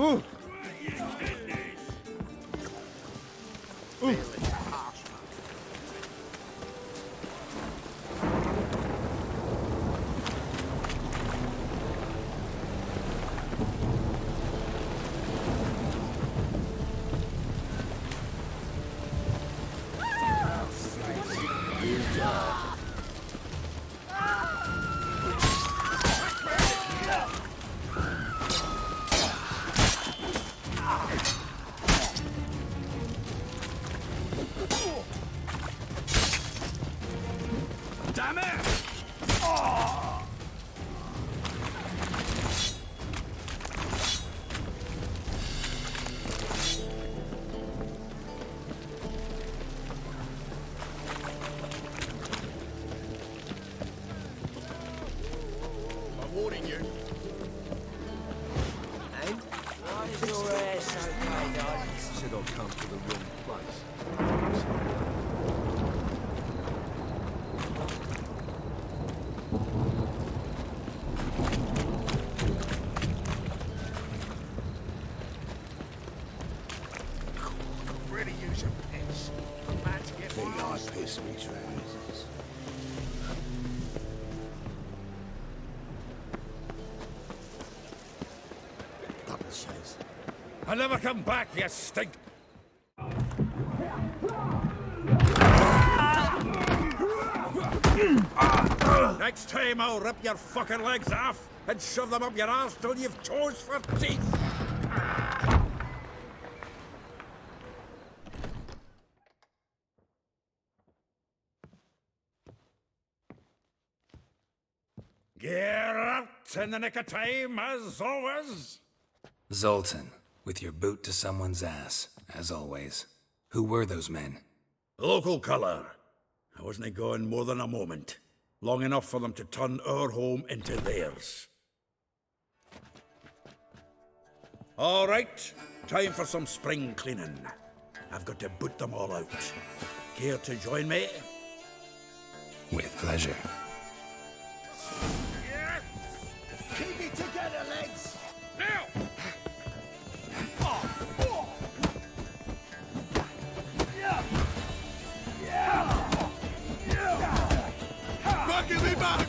Ooh. Ooh. Damn it! I'm warning you. And why is your hair so tight, darling? Said I'll come to the wrong place. Really use your piss. Man to get Think I piss me trousers. Double chase. I'll never come back, you stink. Next time I'll rip your fucking legs off and shove them up your arse till you've toes for teeth. Get out in the nick of time, as always. Zoltan, with your boot to someone's ass, as always. Who were those men? Local colour. I wasn't gone more than a moment. Long enough for them to turn our home into theirs. All right, time for some spring cleaning. I've got to boot them all out. Care to join me? With pleasure. Keep it together, lads! Now! Give me back!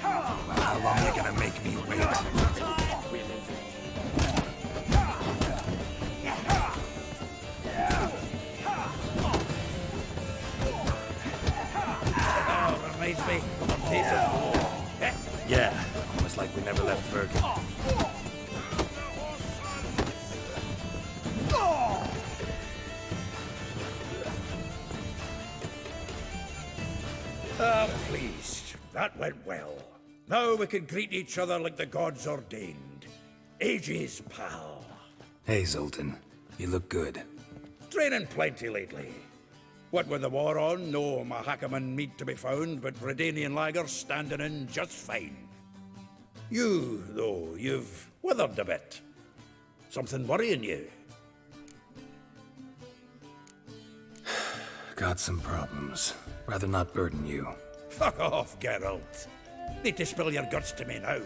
How long are you gonna make me wait? Oh, reminds me of a piece of... Yeah, almost like we never left Bergen. I'm pleased. That went well. Now we can greet each other like the gods ordained. Ages, pal. Hey, Zoltan. You look good. Training plenty lately. What with the war on, no Mahakaman meat to be found, but Redanian lagers standing in just fine. You, though, you've withered a bit. Something worrying you? Got some problems. Rather not burden you. Fuck off, Geralt. Need to spill your guts to me now.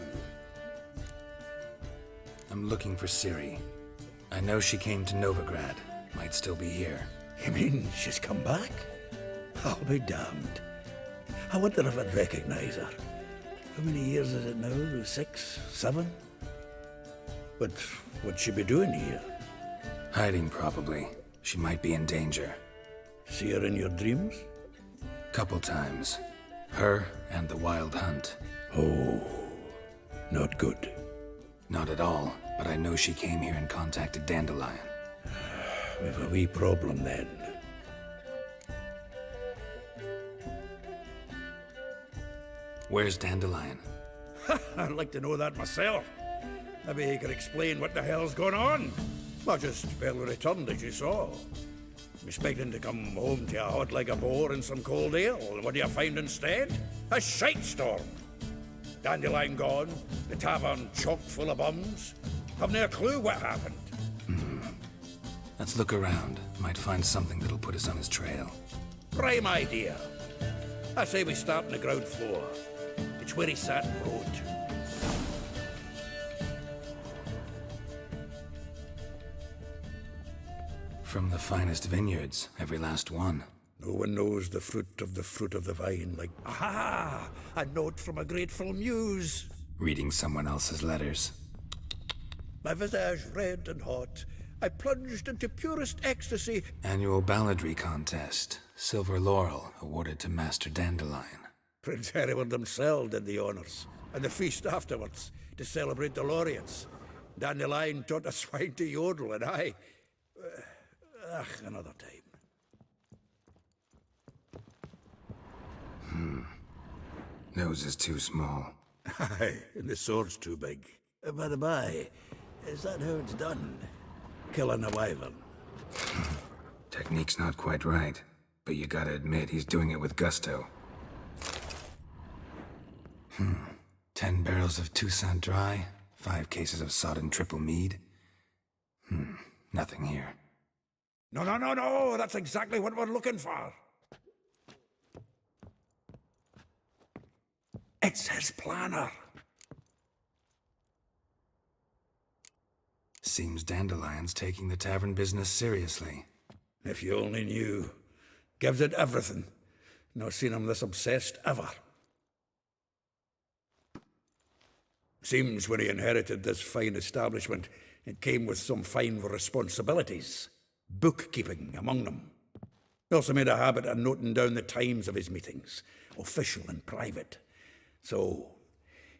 I'm looking for Ciri. I know she came to Novigrad. Might still be here. You mean she's come back? I'll be damned. I wonder if I'd recognize her. How many years is it now? 6, 7? But what'd she be doing here? Hiding, probably. She might be in danger. See her in your dreams? Couple times. Her and the Wild Hunt. Oh, not good. Not at all, but I know she came here and contacted Dandelion. We've a wee problem then. Where's Dandelion? I'd like to know that myself. Maybe he could explain what the hell's going on. I just barely returned, as you saw. I'm expecting to come home to a hot like a boar and some cold ale. What do you find instead? A shitestorm. Dandelion gone, the tavern chock full of bums. Have no clue what happened. Let's look around. Might find something that'll put us on his trail. Prime idea. I say we start on the ground floor. It's where he sat and wrote. From the finest vineyards, every last one. No one knows the fruit of the vine like, aha! A note from a grateful muse. Reading someone else's letters. My visage red and hot, I plunged into purest ecstasy. Annual balladry contest. Silver laurel awarded to Master Dandelion. Prince Hereward himself did the honors, and the feast afterwards, to celebrate the laureates. Dandelion taught a swine to yodel, and I... another time. Nose is too small. Aye, and the sword's too big. By the by, is that how it's done? Killing a wyvern. Technique's not quite right, but you gotta admit he's doing it with gusto. 10 barrels of Toussaint Dry, 5 cases of sodden triple mead. Nothing here. No, that's exactly what we're looking for. It's his planner. Seems Dandelion's taking the tavern business seriously. If you only knew. Gives it everything. Not seen him this obsessed ever. Seems when he inherited this fine establishment, it came with some fine responsibilities. Bookkeeping among them. He also made a habit of noting down the times of his meetings, official and private. So,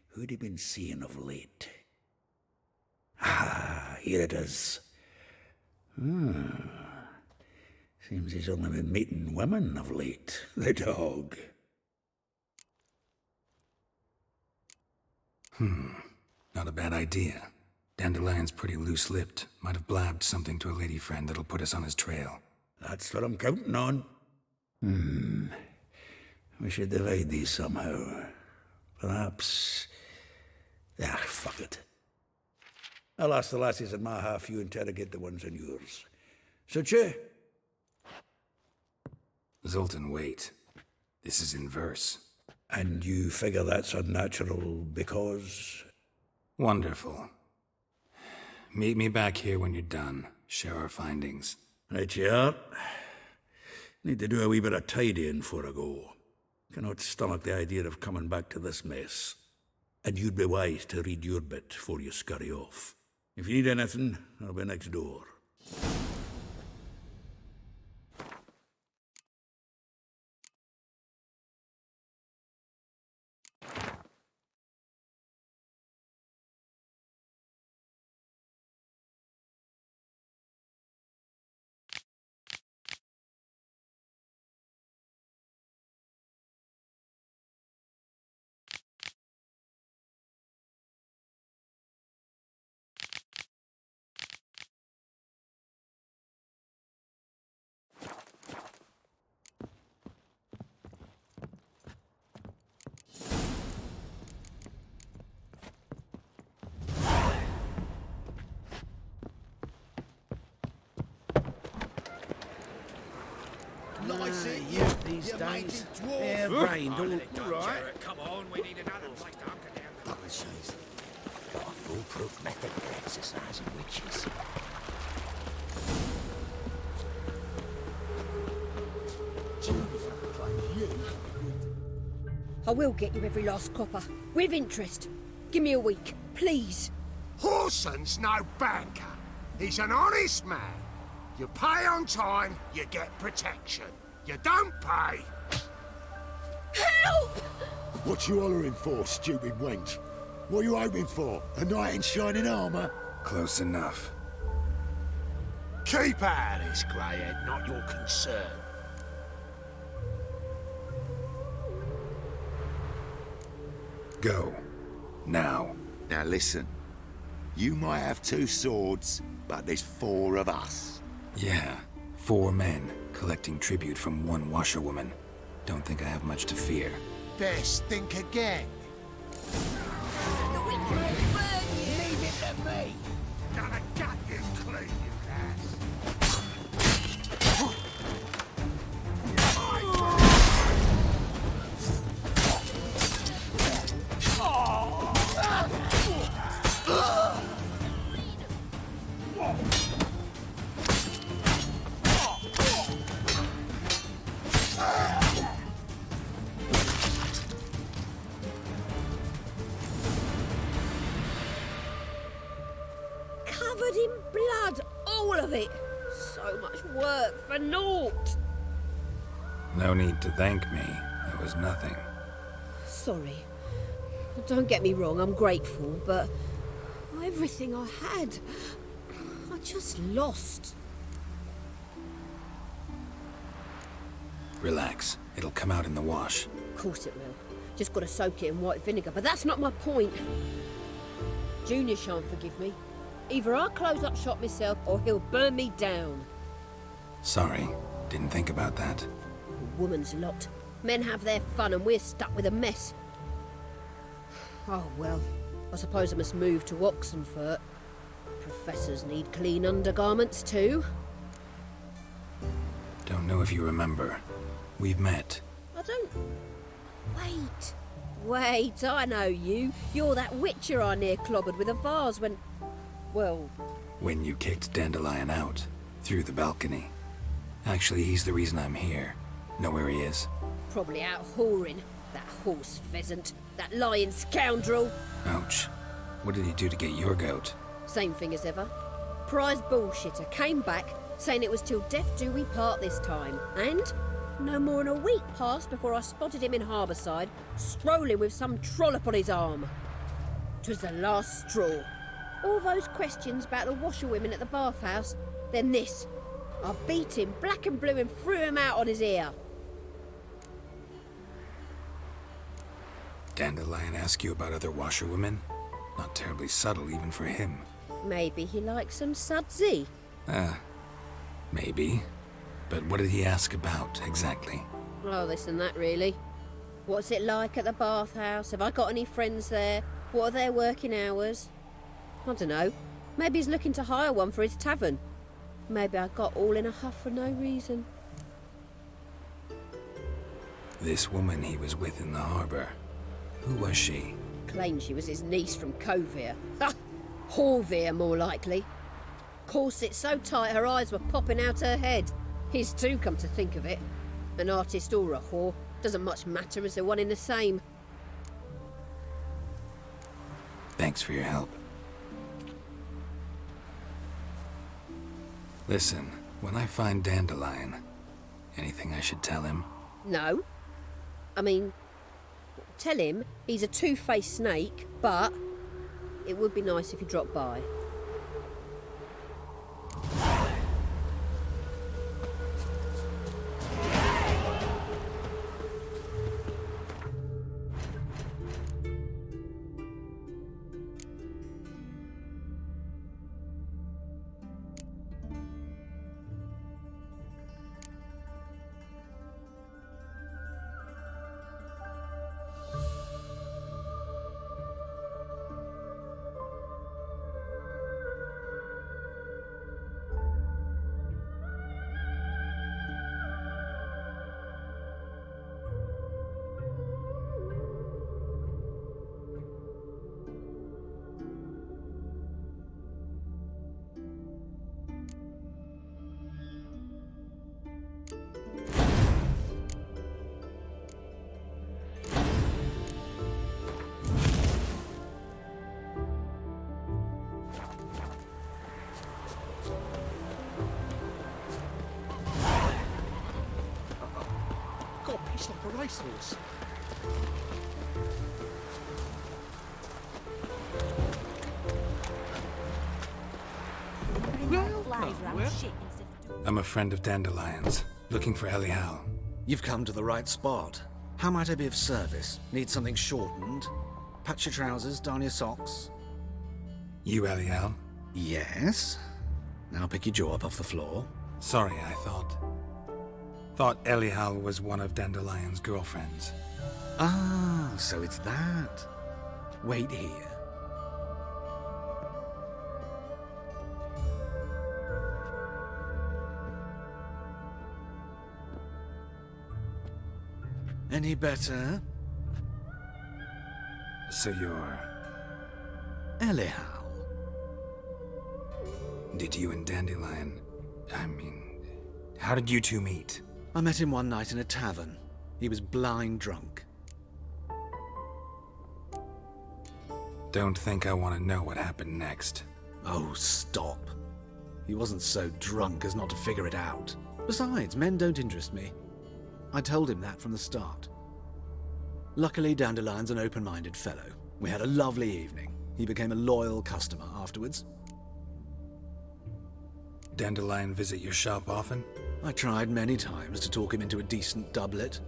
who'd he been seeing of late? Ah, here it is. Seems he's only been meeting women of late, the dog. Not a bad idea. Dandelion's pretty loose-lipped. Might have blabbed something to a lady friend that'll put us on his trail. That's what I'm counting on. We should divide these somehow. Perhaps... fuck it. I'll ask the lassies in my half, you interrogate the ones in yours. Suit you? Zoltan, wait. This is in verse. And you figure that's unnatural because... Wonderful. Meet me back here when you're done. Share our findings. Right you are. Need to do a wee bit of tidying before I go. Cannot stomach the idea of coming back to this mess. And you'd be wise to read your bit before you scurry off. If you need anything, I'll be next door. These days, dwarf. hair-brained, all Right. Come on, we need another place to hunker down. Double shows. Got a foolproof method for exercising witches. I will get you every last copper. With interest. Give me a week, please. Horson's no banker. He's an honest man. You pay on time, you get protection. You don't pay. Help! What you hollering for, stupid wench? What are you hoping for? A knight in shining armor? Close enough. Keep out of this, greyhead, not your concern. Go. Now. Now listen, you might have 2 swords, but there's 4 of us. Yeah. 4 men, collecting tribute from 1 washerwoman. Don't think I have much to fear. Best think again. Leave it to me! Gonna gut you clean, you ass. work for naught. No need to thank me. It was nothing. Sorry. Don't get me wrong, I'm grateful, but everything I had, I just lost. Relax. It'll come out in the wash. Of course it will. Just gotta soak it in white vinegar, but that's not my point. Junior shan't forgive me. Either I'll close up shop myself or he'll burn me down. Sorry. Didn't think about that. A woman's lot. Men have their fun and we're stuck with a mess. Oh well, I suppose I must move to Oxenfurt. Professors need clean undergarments too. Don't know if you remember. We've met. I don't... Wait, I know you. You're that witcher I near clobbered with a vase when... Well... When you kicked Dandelion out. Through the balcony. Actually, he's the reason I'm here. Know where he is? Probably out whoring. That horse pheasant. That lying scoundrel. Ouch. What did he do to get your goat? Same thing as ever. Prize bullshitter came back, saying it was till death do we part this time. And no more than a week passed before I spotted him in Harbourside, strolling with some trollop on his arm. 'Twas the last straw. All those questions about the washerwomen at the bathhouse, then this. I beat him black and blue and threw him out on his ear. Dandelion ask you about other washerwomen? Not terribly subtle even for him. Maybe he likes some sudsy. Maybe. But what did he ask about, exactly? Oh, this and that, really. What's it like at the bathhouse? Have I got any friends there? What are their working hours? I don't know. Maybe he's looking to hire one for his tavern. Maybe I got all in a huff for no reason. This woman he was with in the harbour. Who was she? Claimed she was his niece from Covere. Ha! Horvere, more likely. Corset so tight her eyes were popping out her head. His too, come to think of it. An artist or a whore. Doesn't much matter as they're one in the same. Thanks for your help. Listen, when I find Dandelion, anything I should tell him? No. I mean, tell him he's a two-faced snake, but it would be nice if he dropped by. It's like a racehorse. I'm a friend of Dandelion's, looking for Elial. You've come to the right spot. How might I be of service? Need something shortened? Patch your trousers, darn your socks? You Elial? Yes. Now pick your jaw up off the floor. Sorry, I thought Elial was one of Dandelion's girlfriends. Ah, so it's that. Wait here. Any better? So you're... Elial. Did you and Dandelion... how did you two meet? I met him one night in a tavern. He was blind drunk. Don't think I want to know what happened next. Oh, stop. He wasn't so drunk as not to figure it out. Besides, men don't interest me. I told him that from the start. Luckily, Dandelion's an open-minded fellow. We had a lovely evening. He became a loyal customer afterwards. Dandelion visit your shop often? I tried many times to talk him into a decent doublet.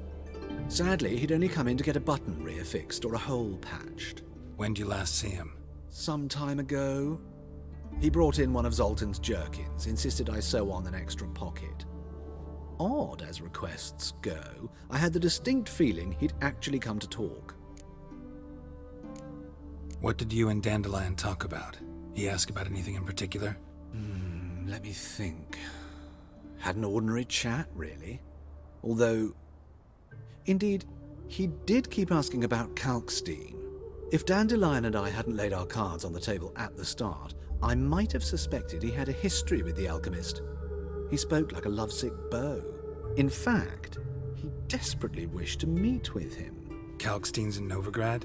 Sadly, he'd only come in to get a button rear fixed or a hole patched. When'd you last see him? Some time ago. He brought in one of Zoltan's jerkins, insisted I sew on an extra pocket. Odd as requests go, I had the distinct feeling he'd actually come to talk. What did you and Dandelion talk about? He asked about anything in particular? Let me think. Had an ordinary chat, really. Although, indeed, he did keep asking about Kalkstein. If Dandelion and I hadn't laid our cards on the table at the start, I might have suspected he had a history with the alchemist. He spoke like a lovesick beau. In fact, he desperately wished to meet with him. Kalkstein's in Novigrad?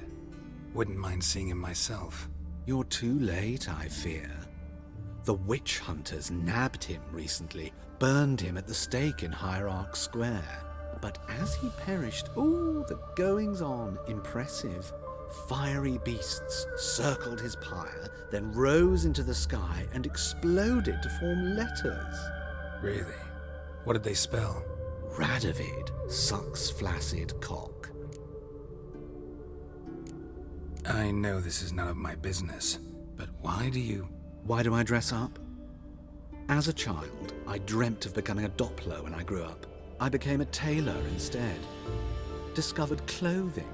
Wouldn't mind seeing him myself. You're too late, I fear. The witch hunters nabbed him recently, burned him at the stake in Hierarch Square. But as he perished, the goings-on, impressive. Fiery beasts circled his pyre, then rose into the sky and exploded to form letters. Really? What did they spell? Radovid sucks flaccid cock. I know this is none of my business, but why do I dress up? As a child, I dreamt of becoming a Doppler when I grew up. I became a tailor instead. Discovered clothing.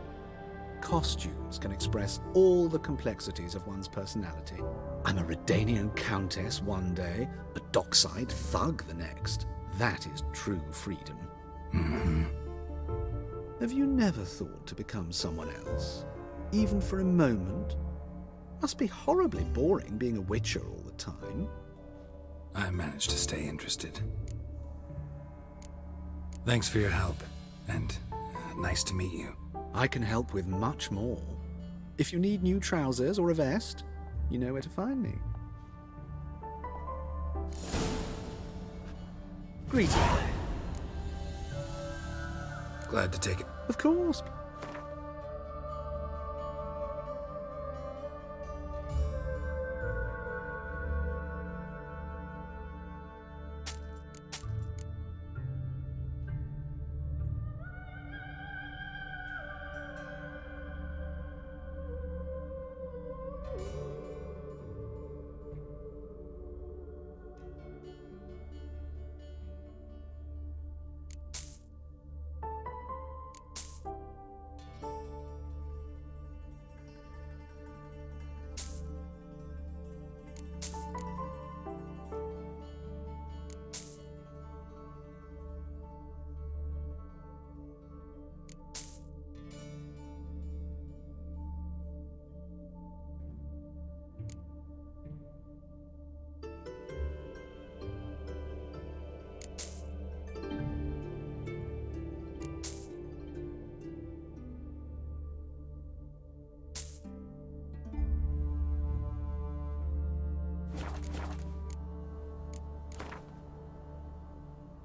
Costumes can express all the complexities of one's personality. I'm a Redanian countess one day, a dockside thug the next. That is true freedom. Have you never thought to become someone else? Even for a moment? Must be horribly boring being a witcher all the time. I managed to stay interested. Thanks for your help, and nice to meet you. I can help with much more. If you need new trousers or a vest, you know where to find me. Greetings. Glad to take it. Of course.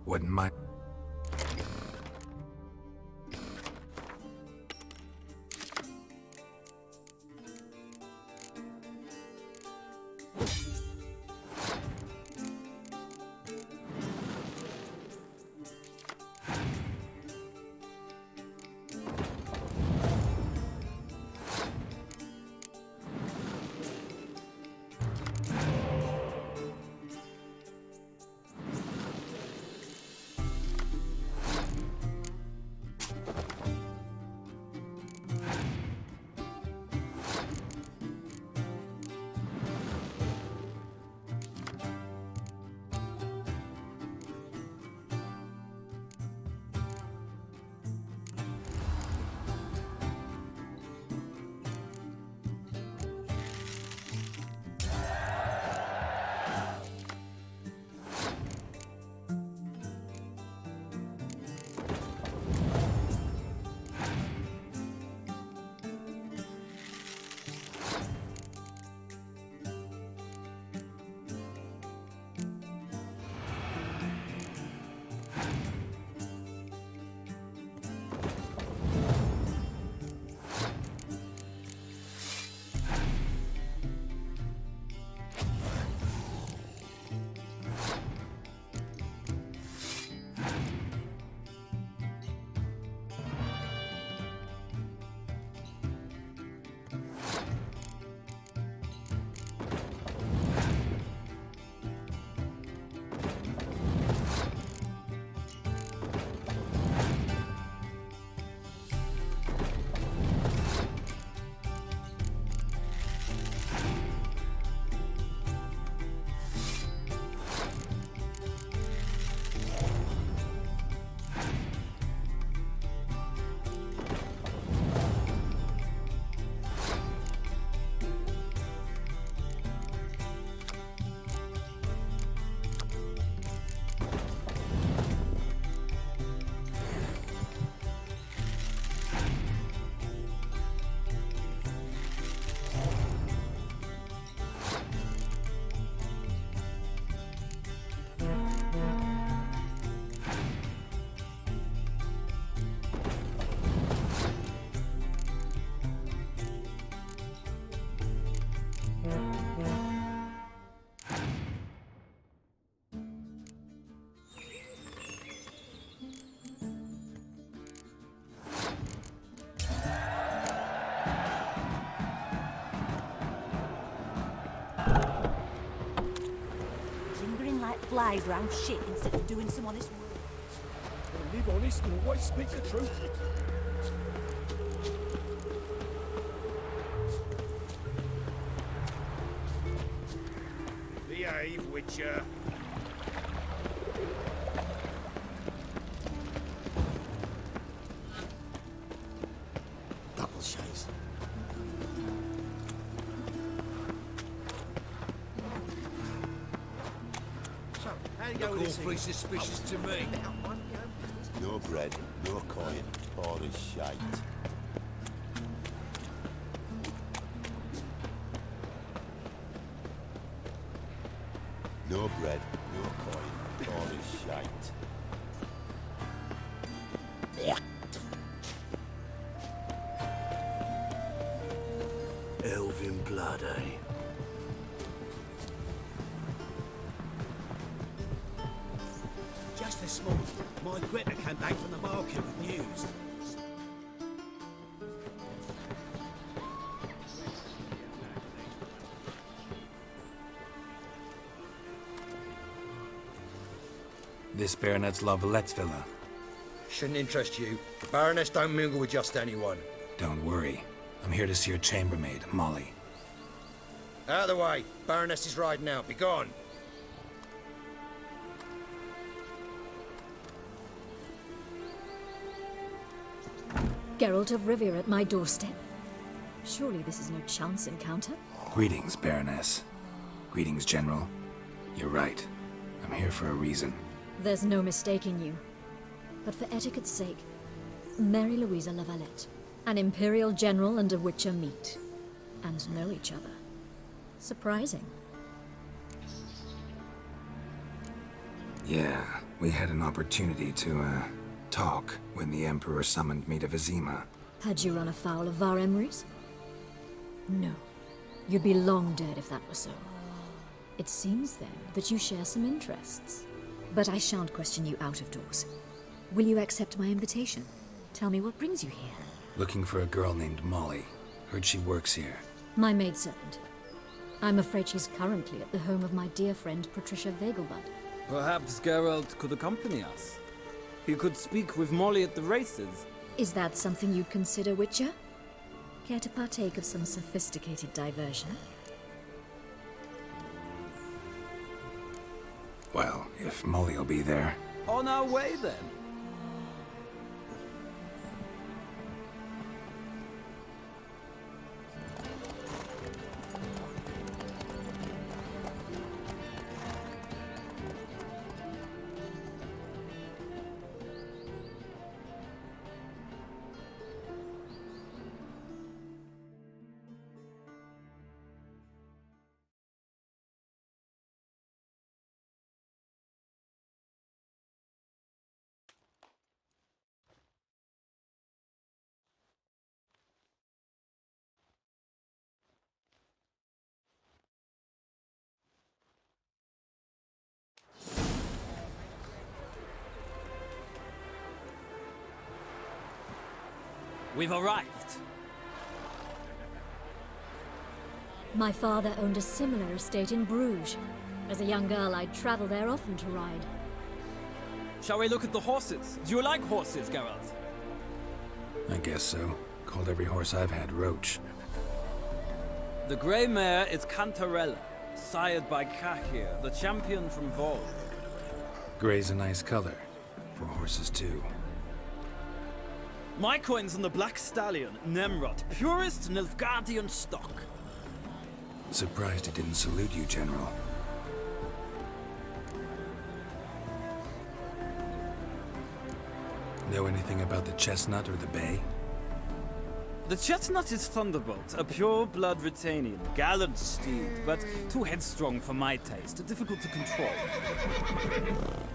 Wouldn't mind. lays around shit instead of doing some honest work. Live honest and always speak the truth. Behave, Witcher. Double chase. Look awfully suspicious to me. No bread, no coin, all is shite. No bread, no coin, all is shite. Elven blood, eh? Just this morning, my Greta came back from the market with news. This Baronet's La Valette's villa. Shouldn't interest you. The Baroness don't mingle with just anyone. Don't worry. I'm here to see your chambermaid, Molly. Out of the way. Baroness is riding out. Be gone. Geralt of Rivia at my doorstep. Surely this is no chance encounter? Greetings, Baroness. Greetings, General. You're right. I'm here for a reason. There's no mistaking you. But for etiquette's sake, Mary Louisa La Valette. An Imperial General and a Witcher meet. And know each other. Surprising. Yeah, we had an opportunity to, talk when the Emperor summoned me to Vizima. Had you run afoul of Var Emrys? No. You'd be long dead if that were so. It seems, then, that you share some interests. But I shan't question you out of doors. Will you accept my invitation? Tell me what brings you here. Looking for a girl named Molly. Heard she works here. My maidservant. I'm afraid she's currently at the home of my dear friend Patricia Vegelbud. Perhaps Geralt could accompany us. He could speak with Molly at the races. Is that something you'd consider, Witcher? Care to partake of some sophisticated diversion? Well, if Molly'll be there. On our way, then. We've arrived. My father owned a similar estate in Bruges. As a young girl, I'd travel there often to ride. Shall we look at the horses? Do you like horses, Geralt? I guess so. Called every horse I've had Roach. The grey mare is Cantarella, sired by Kahir, the champion from Vol. Grey's a nice color. For horses, too. My coin's on the Black Stallion, Nemrod, purest Nilfgaardian stock. Surprised he didn't salute you, General. Know anything about the chestnut or the bay? The chestnut is Thunderbolt, a pure-blood Retanian, gallant steed, but too headstrong for my taste, difficult to control.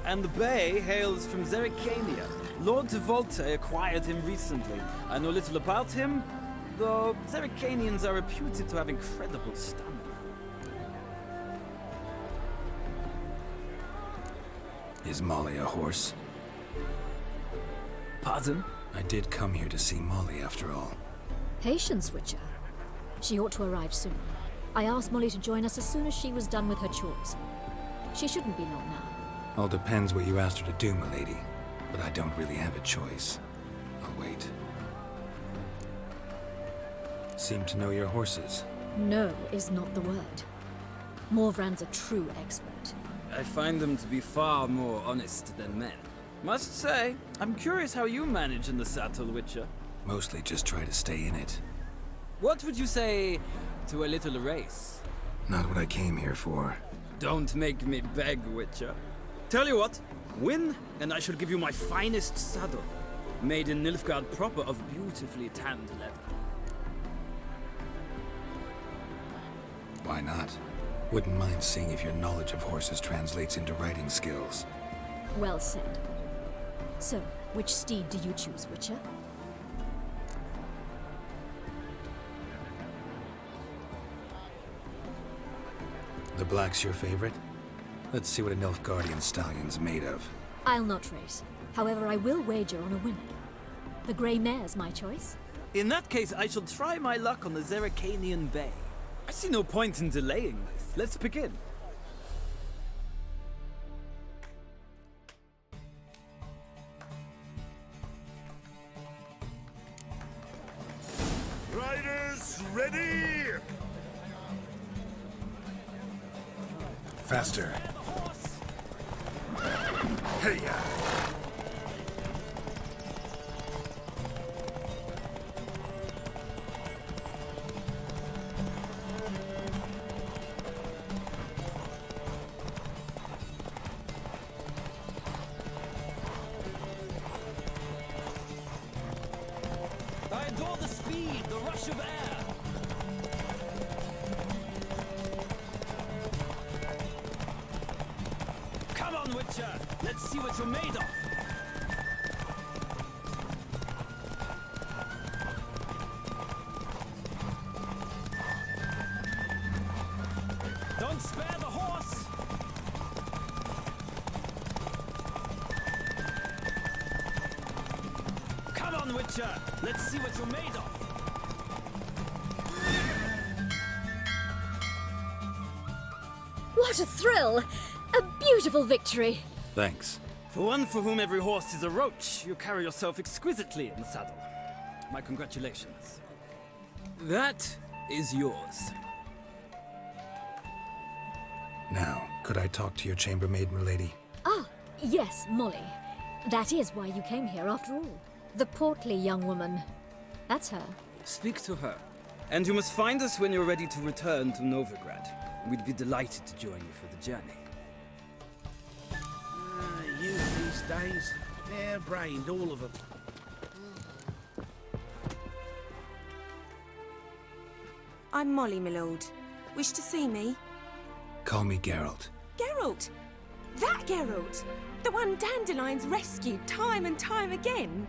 And the bay hails from Zerrikania. Lord de Volte acquired him recently. I know little about him, though Zerrikanians are reputed to have incredible stamina. Is Molly a horse? Pardon? I did come here to see Molly, after all. Patience, Witcher. She ought to arrive soon. I asked Molly to join us as soon as she was done with her chores. She shouldn't be long now. All depends what you asked her to do, milady. But I don't really have a choice. I'll wait. Seem to know your horses. No is not the word. Morvran's a true expert. I find them to be far more honest than men. Must say, I'm curious how you manage in the saddle, Witcher. Mostly just try to stay in it. What would you say to a little race? Not what I came here for. Don't make me beg, Witcher. Tell you what, win, and I shall give you my finest saddle. Made in Nilfgaard proper of beautifully tanned leather. Why not? Wouldn't mind seeing if your knowledge of horses translates into riding skills. Well said. So, which steed do you choose, Witcher? The black's your favorite? Let's see what a Nilfgaardian stallion's made of. I'll not race. However, I will wager on a winner. The grey mare's my choice. In that case, I shall try my luck on the Zeracanian Bay. I see no point in delaying this. Let's begin. Riders, ready! Faster. Hey-ya! I adore the speed, the rush of air. Come on, Witcher. Let's see what you're made of. Don't spare the horse. Come on, Witcher. Let's see what you're made of. What a thrill! A beautiful victory! Thanks. For one for whom every horse is a roach, you carry yourself exquisitely in the saddle. My congratulations. That is yours. Now, could I talk to your chambermaid, milady? Ah, yes, Molly. That is why you came here after all. The portly young woman. That's her. Speak to her. And you must find us when you're ready to return to Novigrad. We'd be delighted to join you for the journey. Youth these days, hair-brained, all of them. I'm Molly, my lord. Wish to see me? Call me Geralt. Geralt! That Geralt! The one Dandelion's rescued time and time again!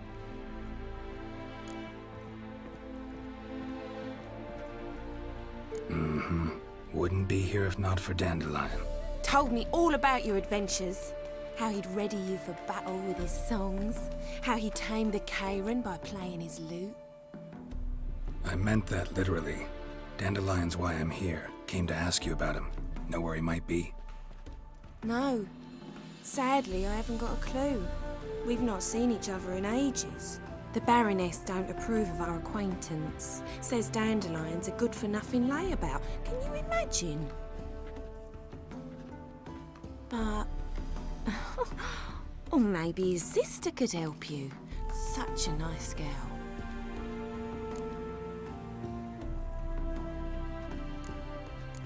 Mm-hmm. Wouldn't be here if not for Dandelion. Told me all about your adventures. How he'd ready you for battle with his songs. How he tamed the Karen by playing his lute. I meant that literally. Dandelion's why I'm here. Came to ask you about him. Know where he might be? No. Sadly, I haven't got a clue. We've not seen each other in ages. The Baroness don't approve of our acquaintance. Says Dandelion's a good-for-nothing layabout. Can you imagine? But... or maybe his sister could help you. Such a nice girl.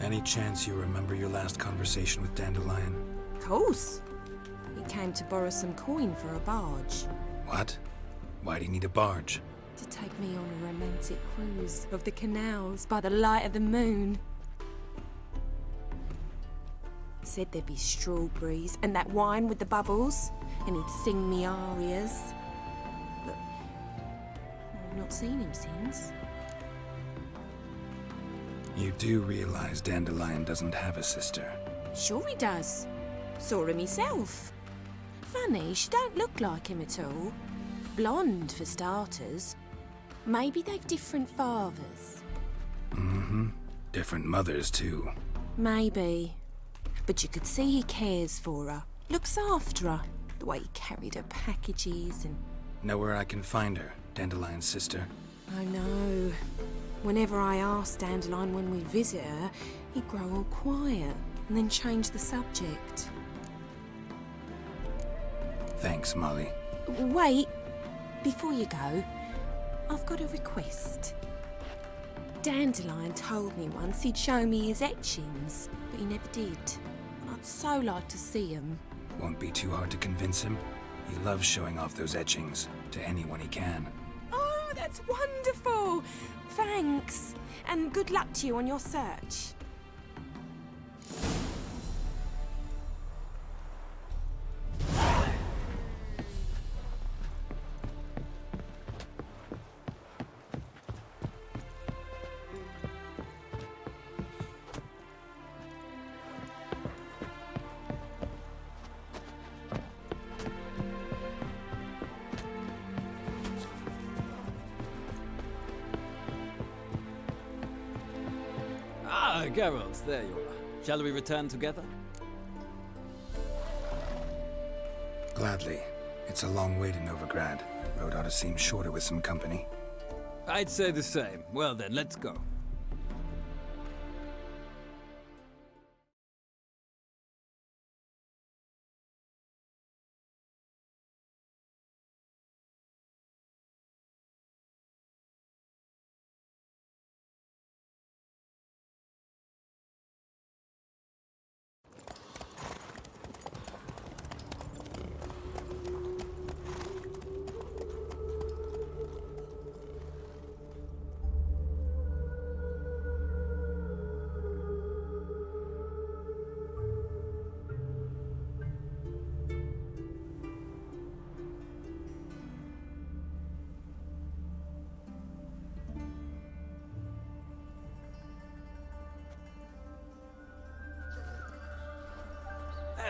Any chance you remember your last conversation with Dandelion? Course. He came to borrow some coin for a barge. What? Why do you need a barge? To take me on a romantic cruise of the canals by the light of the moon. Said there'd be strawberries and that wine with the bubbles, and he'd sing me arias. But I've not seen him since. You do realize Dandelion doesn't have a sister? Sure he does. Saw her myself. Funny, she don't look like him at all. Blonde, for starters. Maybe they've different fathers. Mm-hmm. Different mothers, too. Maybe. But you could see he cares for her. Looks after her. The way he carried her packages and... Know where I can find her, Dandelion's sister? I know. Whenever I asked Dandelion when we'd visit her, he'd grow all quiet and then change the subject. Thanks, Molly. Wait, before you go, I've got a request. Dandelion told me once he'd show me his etchings, but he never did. I'd so like to see them. Won't be too hard to convince him. He loves showing off those etchings to anyone he can. Oh, that's wonderful! Thanks, and good luck to you on your search. Ah, Geralt, there you are. Shall we return together? Gladly. It's a long way to Novigrad. Road ought to seem shorter with some company. I'd say the same. Well then, let's go.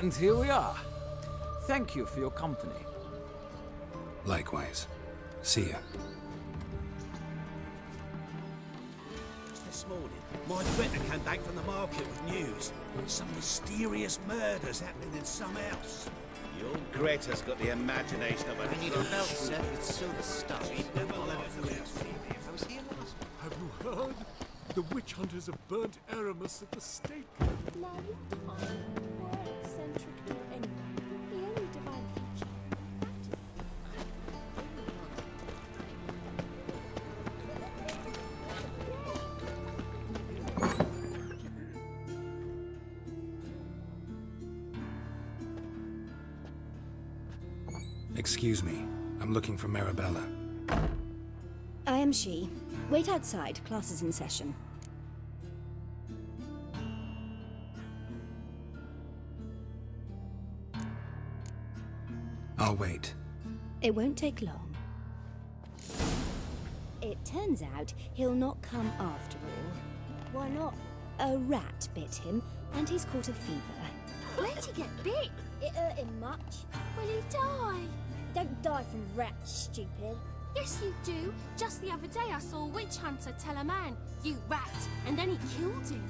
And here we are. Thank you for your company. Likewise. See ya. This morning, my Greta came back from the market with news. Some mysterious murders happening in some house. Your Greta's got the imagination of a... I need a belt set with silver stuff. She'd never let it out. I was here last... Have you heard? The witch hunters have burnt Aramis at the stake. Excuse me. I'm looking for Marabella. I am she. Wait outside. Class is in session. I'll wait. It won't take long. It turns out he'll not come after all. Why not? A rat bit him, and he's caught a fever. Where'd he get bit? It hurt him much. Will he die? Don't die from rats, stupid. Yes, you do. Just the other day I saw a witch hunter tell a man, "You rat," and then he killed him.